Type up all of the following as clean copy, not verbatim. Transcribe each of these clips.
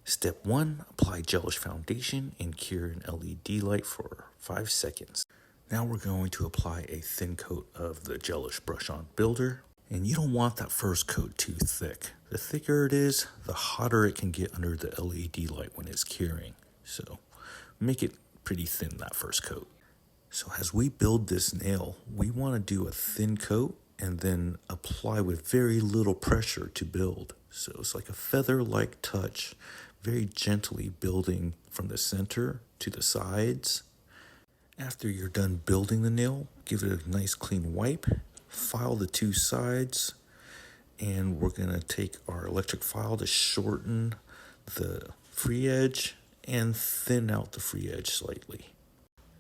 Step 1, apply gelish foundation and cure an LED light for 5 seconds. Now we're going to apply a thin coat of the Gelish Brush On Builder. And you don't want that first coat too thick. The thicker it is, the hotter it can get under the LED light when it's curing. So make it pretty thin, that first coat. So as we build this nail, we want to do a thin coat and then apply with very little pressure to build. So it's like a feather-like touch, very gently building from the center to the sides. After you're done building the nail, give it a nice clean wipe, file the 2 sides, and we're going to take our electric file to shorten the free edge and thin out the free edge slightly.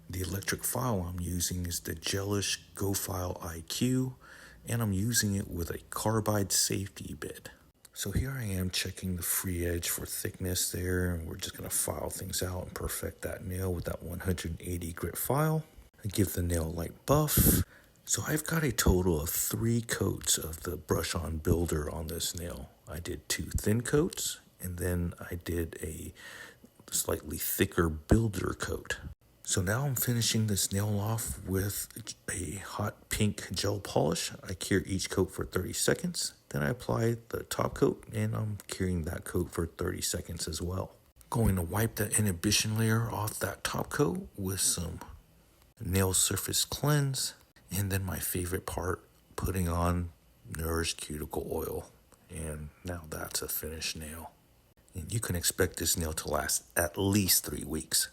The electric file I'm using is the Gelish Go File IQ, and I'm using it with a carbide safety bit. So here I am checking the free edge for thickness there, and we're just going to file things out and perfect that nail with that 180 grit file. I give the nail a light buff. So I've got a total of 3 coats of the Brush On Builder on this nail. I did 2 thin coats, and then I did a slightly thicker builder coat. So now I'm finishing this nail off with a hot pink gel polish. I cure each coat for 30 seconds. Then I apply the top coat, and I'm curing that coat for 30 seconds as well. Going to wipe that inhibition layer off that top coat with some nail surface cleanse. And then my favorite part, putting on Nourish Cuticle Oil. And now that's a finished nail. And you can expect this nail to last at least 3 weeks.